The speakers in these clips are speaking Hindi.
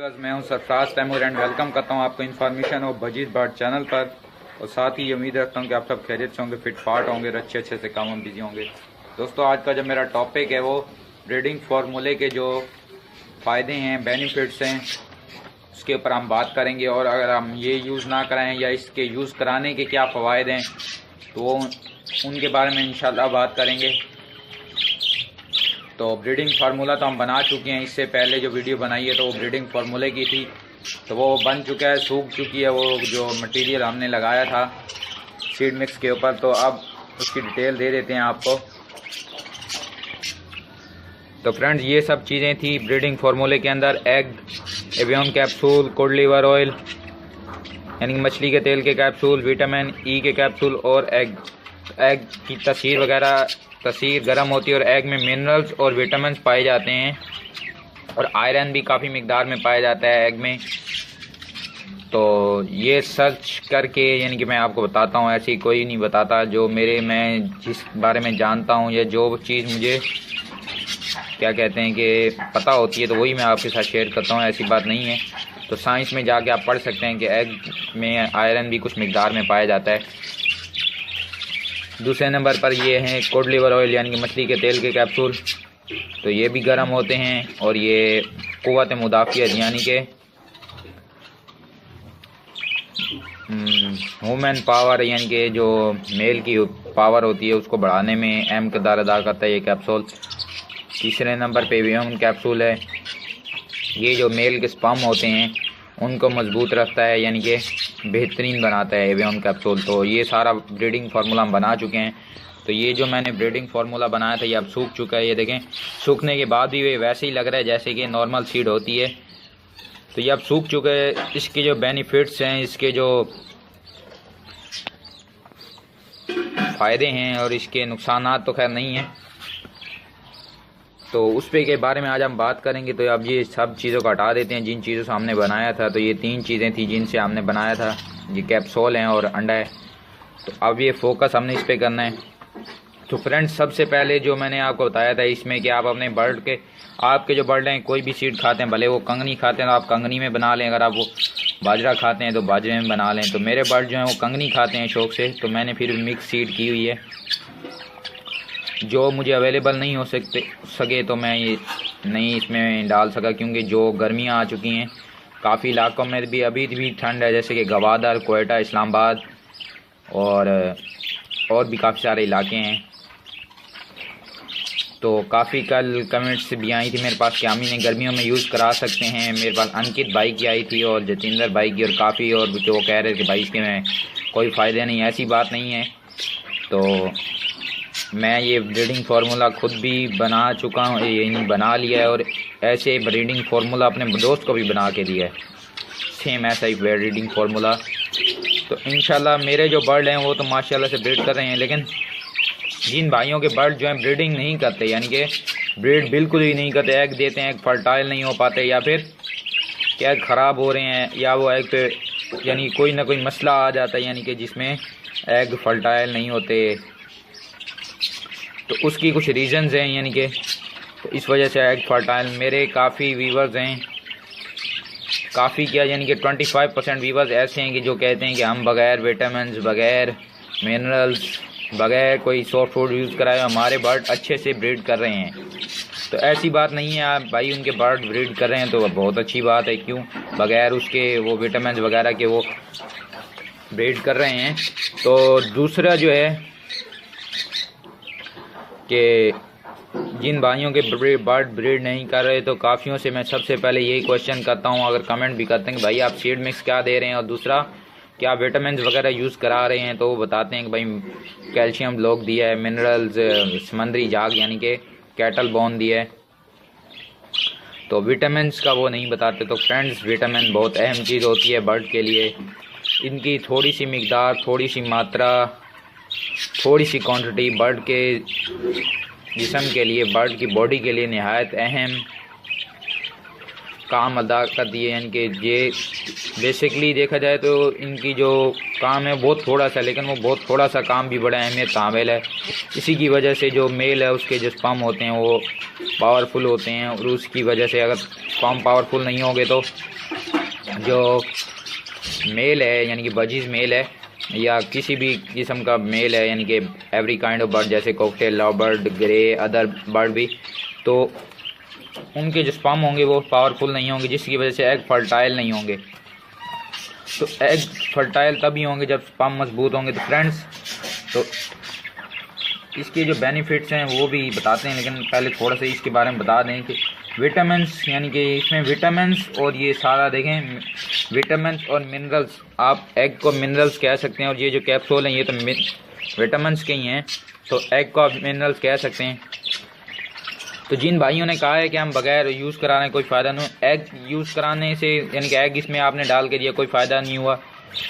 व्यूअर्स, मैं हूं सरफराज तैमूर एंड वेलकम करता हूं आपको इन्फॉर्मेशन और भजीज बर्ड चैनल पर। और साथ ही उम्मीद रखता हूं कि आप सब खैरियत से होंगे, फिट फाट होंगे और अच्छे से कामों में बिजी होंगे। दोस्तों, आज का जो मेरा टॉपिक है वो ब्रीडिंग फार्मूले के जो फ़ायदे हैं, बेनिफिट्स हैं, उसके ऊपर हम बात करेंगे। और अगर हम ये यूज़ ना कराएँ या इसके यूज़ कराने के क्या फ़वाइद हैं तो वो उनके बारे में इंशाल्लाह बात करेंगे। तो ब्रीडिंग फार्मूला तो हम बना चुके हैं, इससे पहले जो वीडियो बनाई है तो वो ब्रीडिंग फार्मूले की थी, तो वो बन चुका है, सूख चुकी है वो जो मटेरियल हमने लगाया था सीड मिक्स के ऊपर। तो अब उसकी डिटेल दे देते हैं आपको। तो फ्रेंड्स, ये सब चीज़ें थी ब्रीडिंग फार्मूले के अंदर: egg, avian capsule, cod liver oil यानी कि मछली के तेल के कैप्सूल, विटामिन ई के कैप्सूल और एग की तस्वीर वगैरह। तस्वीर गर्म होती है और एग में मिनरल्स और विटामिन पाए जाते हैं और आयरन भी काफ़ी मिकदार में पाया जाता है एग में। तो ये सर्च करके यानी कि मैं आपको बताता हूँ, ऐसी कोई नहीं बताता। जो मैं जिस बारे में जानता हूँ या जो चीज़ मुझे क्या कहते हैं कि पता होती है तो वही मैं आपके साथ शेयर करता हूँ, ऐसी बात नहीं है। तो साइंस में जाके आप पढ़ सकते हैं कि एग में आयरन भी कुछ मिकदार में पाया जाता है। दूसरे नंबर पर ये हैं कोड लीवर ऑयल यानी कि मछली के तेल के कैप्सूल। तो ये भी गर्म होते हैं और ये क़ुव्वत मुदाफ़ियत यानी कि वुमेन पावर यानी कि जो मेल की पावर होती है उसको बढ़ाने में अहम किरदार अदा करता है ये कैप्सूल। तीसरे नंबर पे एवियन कैप्सूल है, ये जो मेल के स्पर्म होते हैं उनको मजबूत रखता है यानी कि बेहतरीन बनाता है एवियन कैप्सूल। तो ये सारा ब्रीडिंग फार्मूला हम बना चुके हैं। तो ये जो मैंने ब्रीडिंग फार्मूला बनाया था ये अब सूख चुका है। ये देखें, सूखने के बाद भी ये वैसे ही लग रहा है जैसे कि नॉर्मल सीड होती है। तो ये अब सूख चुका है। इसके जो बेनिफिट्स हैं, इसके जो फ़ायदे हैं और इसके नुकसानात तो खैर नहीं हैं, तो उस पे के बारे में आज हम बात करेंगे। तो अब ये सब चीज़ों को हटा देते हैं जिन चीज़ों से हमने बनाया था। तो ये 3 चीज़ें थी जिनसे हमने बनाया था, ये कैप्सूल हैं और अंडा है। तो अब ये फोकस हमने इस पे करना है। तो फ्रेंड्स, सबसे पहले जो मैंने आपको बताया था इसमें कि आप अपने बर्ड के, आपके जो बर्ड हैं कोई भी सीड खाते हैं, भले वो कंगनी खाते हैं तो आप कंगनी में बना लें, अगर आप वो बाजरा खाते हैं तो बाजरे में बना लें। तो मेरे बर्ड जो हैं वो कंगनी खाते हैं शौक़ से, तो मैंने फिर मिक्स सीड की हुई है। जो मुझे अवेलेबल नहीं हो सके तो मैं ये नहीं इसमें डाल सका, क्योंकि जो गर्मियाँ आ चुकी हैं काफ़ी इलाकों में भी अभी भी ठंड है, जैसे कि गवादर, कोयटा, इस्लामाबाद और भी काफ़ी सारे इलाके हैं। तो काफ़ी कल कमेंट्स भी आई थी मेरे पास कि आमी ने गर्मियों में यूज़ करा सकते हैं। मेरे पास अंकित भाई की आई थी और जतिंदर भाई की और काफ़ी और जो वो कह रहे थे कि भाई इसके में कोई फ़ायदे नहीं। ऐसी बात नहीं है। तो मैं ये ब्रीडिंग फार्मूला खुद भी बना चुका हूँ, यानी बना लिया है, और ऐसे ब्रीडिंग फार्मूला अपने दोस्त को भी बना के दिया है, सेम ऐसा ही ब्रीडिंग फार्मूला। तो इंशाल्लाह मेरे जो बर्ड हैं वो तो माशाल्लाह से ब्रीड कर रहे हैं, लेकिन जिन भाइयों के बर्ड जो हैं ब्रीडिंग नहीं करते, यानी कि ब्रीड बिल्कुल ही नहीं करते, एग देते हैं, एग फर्टाइल नहीं हो पाते, या फिर क्या एग ख़राब हो रहे हैं, या वो एग पे यानी कोई ना कोई मसला आ जाता है, यानी कि जिसमें एग फर्टाइल नहीं होते, तो उसकी कुछ रीज़न्स हैं, यानी कि तो इस वजह से एग फर्टाइल। मेरे काफ़ी व्यूवर्स हैं, काफ़ी क्या यानी कि 25% व्यूवर्स ऐसे हैं कि जो कहते हैं कि हम बग़ैर विटामिन्स, बग़ैर मिनरल्स, बग़ैर कोई सॉफ्ट फूड यूज़ कराए हमारे बर्ड अच्छे से ब्रीड कर रहे हैं। तो ऐसी बात नहीं है, आप भाई उनके बर्ड ब्रीड कर रहे हैं तो बहुत अच्छी बात है, क्यों बग़ैर उसके वो विटामिन्स वगैरह के वो ब्रीड कर रहे हैं। तो दूसरा जो है कि जिन भाइयों के बर्ड ब्रीड नहीं कर रहे, तो काफ़ियों से मैं सबसे पहले यही क्वेश्चन करता हूं, अगर कमेंट भी करते हैं कि भाई आप सीड मिक्स क्या दे रहे हैं, और दूसरा क्या विटामिन वगैरह यूज़ करा रहे हैं, तो वो बताते हैं कि भाई कैल्शियम ब्लॉक दिया है, मिनरल्स समंदरी जाग यानी कि कैटल बोन दिया है। तो विटामिन का वो नहीं बताते। तो फ्रेंड्स, विटामिन बहुत अहम चीज़ होती है बर्ड के लिए। इनकी थोड़ी सी मिकदार, थोड़ी सी मात्रा, थोड़ी सी क्वांटिटी बर्ड के जिस्म के लिए, बर्ड की बॉडी के लिए नहायत अहम काम अदा करती है। यानी कि ये बेसिकली देखा जाए तो इनकी जो काम है बहुत थोड़ा सा, लेकिन वो बहुत थोड़ा सा काम भी बड़ा अहमियत काबिल है। इसी की वजह से जो मेल है उसके जो स्पर्म होते हैं वो पावरफुल होते हैं, और उसकी वजह से अगर स्पर्म पावरफुल नहीं होंगे तो जो मेल है यानी कि बजीज मेल है या किसी भी किस्म का मेल है, यानी कि एवरी काइंड ऑफ बर्ड जैसे cocktail, love bird, grey, other bird भी, तो उनके जो स्पर्म होंगे वो पावरफुल नहीं होंगे, जिसकी वजह से एग फर्टाइल नहीं होंगे। तो एग फर्टाइल तभी होंगे जब स्पर्म मजबूत होंगे। तो फ्रेंड्स, तो इसके जो बेनिफिट्स हैं वो भी बताते हैं, लेकिन पहले थोड़ा सा इसके बारे में बता दें कि विटामिन्स, यानी कि इसमें विटामिन्स और ये सारा देखें विटामिन्स और मिनरल्स, आप एग को मिनरल्स कह सकते हैं, और ये जो कैप्सूल हैं ये तो विटामिन्स के ही हैं, तो एग को आप मिनरल्स कह सकते हैं। तो जिन भाइयों ने कहा है कि हम बगैर यूज़ कराने कोई फ़ायदा नहीं, एग यूज़ कराने से यानी कि एग इसमें आपने डाल के दिया कोई फ़ायदा नहीं हुआ,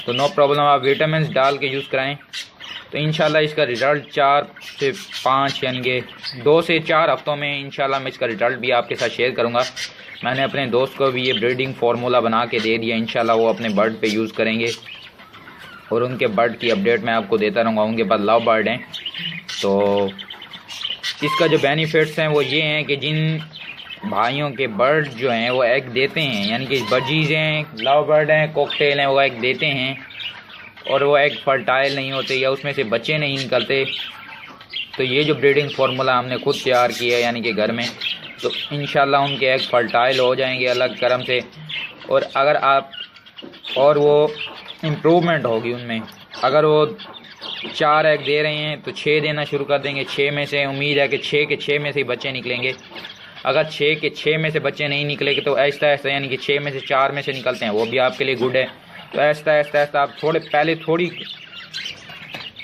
तो नो प्रॉब्लम, आप विटामिन्स डाल के यूज़ कराएं, तो इंशाल्लाह इसका रिज़ल्ट 4 से 5 यानी कि 2 से 4 हफ्तों में इंशाल्लाह मैं इसका रिज़ल्ट भी आपके साथ शेयर करूंगा। मैंने अपने दोस्त को भी ये ब्रीडिंग फार्मूला बना के दे दिया, इंशाल्लाह वो अपने बर्ड पे यूज़ करेंगे, और उनके बर्ड की अपडेट मैं आपको देता रहूँगा। उनके पास लव बर्ड हैं, तो इसका जो बेनिफिट्स हैं वो ये हैं कि जिन भाइयों के बर्ड जो हैं वो एग देते हैं, यानी कि बजीज हैं, लव बर्ड हैं, कॉकटेल हैं, वो एग देते हैं और वो एग फर्टाइल नहीं होते या उसमें से बच्चे नहीं निकलते, तो ये जो ब्रीडिंग फार्मूला हमने खुद तैयार किया है यानी कि घर में, तो इंशाल्लाह उनके एग फर्टाइल हो जाएंगे अल्लाह के करम से। और अगर आप और वो इम्प्रूवमेंट होगी उनमें, अगर वो 4 एग दे रहे हैं तो 6 देना शुरू कर देंगे, 6 में से उम्मीद है कि 6 के 6 में से बच्चे निकलेंगे। अगर 6 के 6 में से बच्चे नहीं निकलेंगे तो ऐसा ऐसा यानी कि 6 में से 4 में से निकलते हैं, वो भी आपके लिए गुड है। तो ऐसा ऐसा आप पहले थोड़ी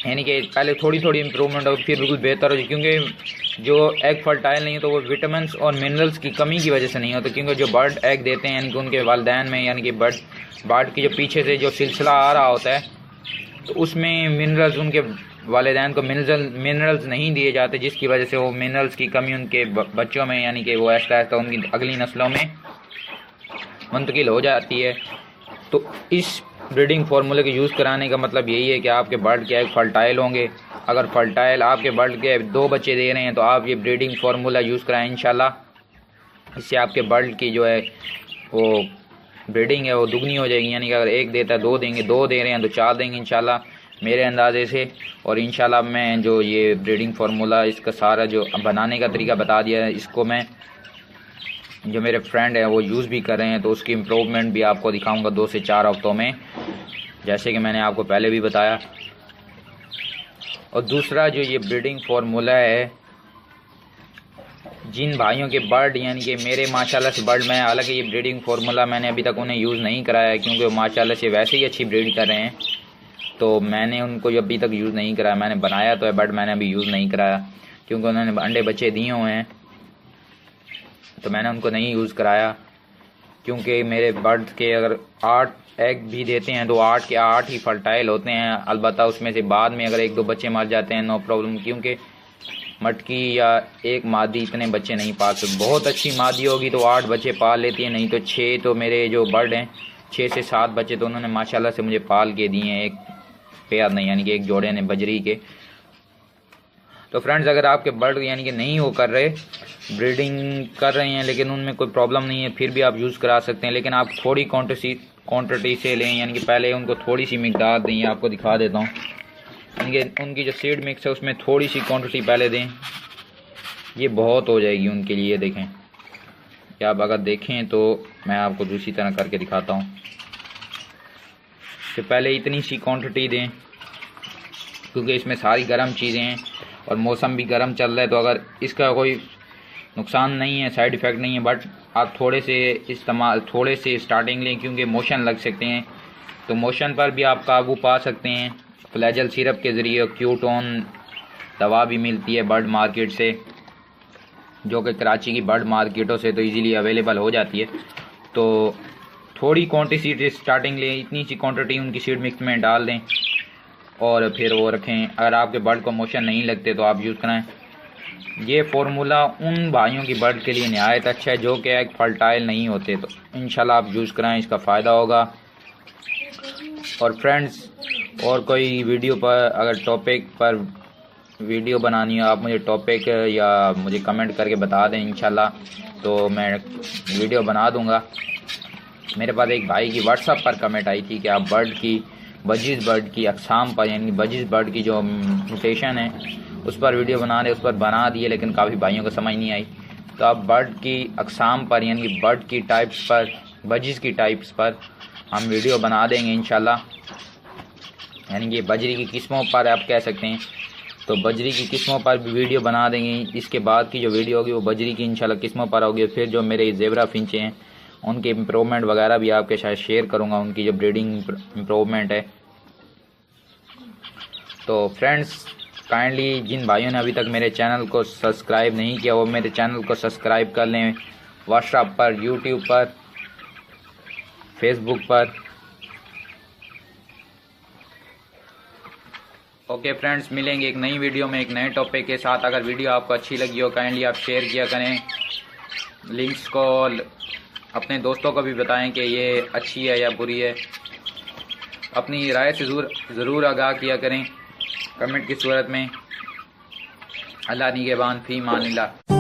यानी कि पहले थोड़ी थोड़ी इम्प्रूवमेंट हो, फिर बिल्कुल बेहतर हो, क्योंकि जो एग फर्टाइल नहीं हो तो वो विटामिन्स और मिनरल्स की कमी की वजह से नहीं होता, क्योंकि जो बर्ड एग देते हैं यानी कि उनके वालिदैन में यानी कि बर्ड की जो पीछे से जो सिलसिला आ रहा होता है तो उसमें मिनरल्स उनके वालिदैन को मिनरल्स नहीं दिए जाते, जिसकी वजह से वो मिनरल्स की कमी उनके बच्चों में यानी कि वो ऐसा ऐसा उनकी अगली नस्लों में मुंतकिल हो जाती है। तो इस ब्रीडिंग फार्मूले के यूज़ कराने का मतलब यही है कि आपके बर्ड के एग फर्टाइल होंगे। अगर फर्टाइल आपके बर्ड के 2 बच्चे दे रहे हैं तो आप ये ब्रीडिंग फार्मूला यूज़ कराएं इंशाल्लाह। इससे आपके बर्ड की जो है वो ब्रीडिंग है वो दुगनी हो जाएगी, यानी कि अगर 1 देता है 2 देंगे, 2 दे रहे हैं तो 4 देंगे इंशाल्लाह मेरे अंदाजे से। और इंशाल्लाह मैं जो ये ब्रीडिंग फार्मूला इसका सारा जो बनाने का तरीका बता दिया है, इसको मैं जो मेरे फ्रेंड हैं वो यूज़ भी कर रहे हैं, तो उसकी इम्प्रूवमेंट भी आपको दिखाऊंगा 2 से 4 हफ्तों में, जैसे कि मैंने आपको पहले भी बताया। और दूसरा जो ये ब्रीडिंग फार्मूला है, जिन भाइयों के बर्ड यानी कि मेरे माशाल्लाह से बर्ड में, हालांकि ये ब्रीडिंग फार्मूला मैंने अभी तक उन्हें यूज़ नहीं कराया है क्योंकि वो माशाल्लाह से वैसे ही अच्छी ब्रीड कर रहे हैं, तो मैंने उनको अभी तक यूज़ नहीं कराया। मैंने बनाया तो है बट मैंने अभी यूज़ नहीं कराया क्योंकि उन्होंने अंडे बच्चे दिए हुए हैं, तो मैंने उनको नहीं यूज़ कराया। क्योंकि मेरे बर्ड के अगर 8 एग भी देते हैं तो 8 के 8 ही फर्टाइल होते हैं, अलबत्ता उसमें से बाद में अगर 1-2 बच्चे मर जाते हैं नो प्रॉब्लम, क्योंकि मटकी या एक मादी इतने बच्चे नहीं पाल सकती। बहुत अच्छी मादी होगी तो 8 बच्चे पाल लेती है, नहीं तो 6। तो मेरे जो बर्ड हैं 6 से 7 बच्चे तो उन्होंने माशाल्लाह से मुझे पाल के दिए हैं, एक पेयर नहीं यानी कि एक जोड़े ने बजरी के। तो फ्रेंड्स, अगर आपके बर्ड यानी कि नहीं वो कर रहे, ब्रीडिंग कर रहे हैं लेकिन उनमें कोई प्रॉब्लम नहीं है, फिर भी आप यूज़ करा सकते हैं, लेकिन आप थोड़ी क्वांटिटी से लें, यानी कि पहले उनको थोड़ी सी मिकदार दें। आपको दिखा देता हूँ, यानी कि उनकी जो सीड मिक्स है उसमें थोड़ी सी क्वांटिटी पहले दें, ये बहुत हो जाएगी उनके लिए। देखें या आप अगर देखें तो मैं आपको दूसरी तरह करके दिखाता हूँ कि पहले इतनी सी क्वांटिटी दें, क्योंकि इसमें सारी गर्म चीज़ें हैं और मौसम भी गर्म चल रहा है, तो अगर इसका कोई नुकसान नहीं है, साइड इफ़ेक्ट नहीं है, बट आप थोड़े से स्टार्टिंग लें, क्योंकि मोशन लग सकते हैं, तो मोशन पर भी आप काबू पा सकते हैं। फ्लैजल सिरप के ज़रिए क्यूटोन दवा भी मिलती है बर्ड मार्केट से, जो कि कराची की बर्ड मार्केटों से तो इजीली अवेलेबल हो जाती है। तो थोड़ी क्वांटिटी स्टार्टिंग लें, इतनी सी क्वांटिटी उनकी सीड मिक्स में डाल दें और फिर वो रखें। अगर आपके बर्ड को मोशन नहीं लगते तो आप यूज़ कराएं। ये फार्मूला उन भाइयों की बर्ड के लिए नहायत अच्छा है जो कि एग फर्टाइल नहीं होते, तो इंशाल्लाह आप यूज़ कराएं, इसका फ़ायदा होगा। और फ्रेंड्स, और कोई वीडियो पर अगर टॉपिक पर वीडियो बनानी हो, आप मुझे टॉपिक या मुझे कमेंट करके बता दें, इंशाल्लाह तो मैं वीडियो बना दूंगा। मेरे पास एक भाई की व्हाट्सएप पर कमेंट आई थी कि आप बजीज बर्ड की अक़साम पर, यानी बजीज बर्ड की जो म्यूटेशन है उस पर वीडियो बना रहे, उस पर बना दिए, लेकिन काफ़ी भाइयों को समझ नहीं आई। तो आप बर्ड की अक़साम पर, यानी बर्ड की टाइप्स पर, बजीज की टाइप्स पर हम वीडियो बना देंगे इंशाल्लाह। यानी कि बजरी की किस्मों पर आप कह सकते हैं, तो बजरी की किस्मों पर भी वीडियो बना देंगे। इसके बाद की जो वीडियो होगी वो बजरी की इंशाल्लाह किस्मों पर होगी। फिर जो मेरे ज़ेबरा फिंचे हैं उनके इम्प्रूवमेंट वगैरह भी आपके साथ शेयर करूँगा, उनकी जो ब्रीडिंग इम्प्रूवमेंट है। तो फ्रेंड्स, काइंडली जिन भाइयों ने अभी तक मेरे चैनल को सब्सक्राइब नहीं किया वो मेरे चैनल को सब्सक्राइब कर लें, व्हाट्सएप पर, यूट्यूब पर, फेसबुक पर। ओके फ्रेंड्स, मिलेंगे एक नई वीडियो में एक नए टॉपिक के साथ। अगर वीडियो आपको अच्छी लगी हो काइंडली आप शेयर किया करें, लिंक्स को अपने दोस्तों को भी बताएं कि ये अच्छी है या बुरी है। अपनी राय से ज़रूर आगाह किया करें कमेंट की सूरत में। अल्लाह निगहबान, फी मानिल्लाह।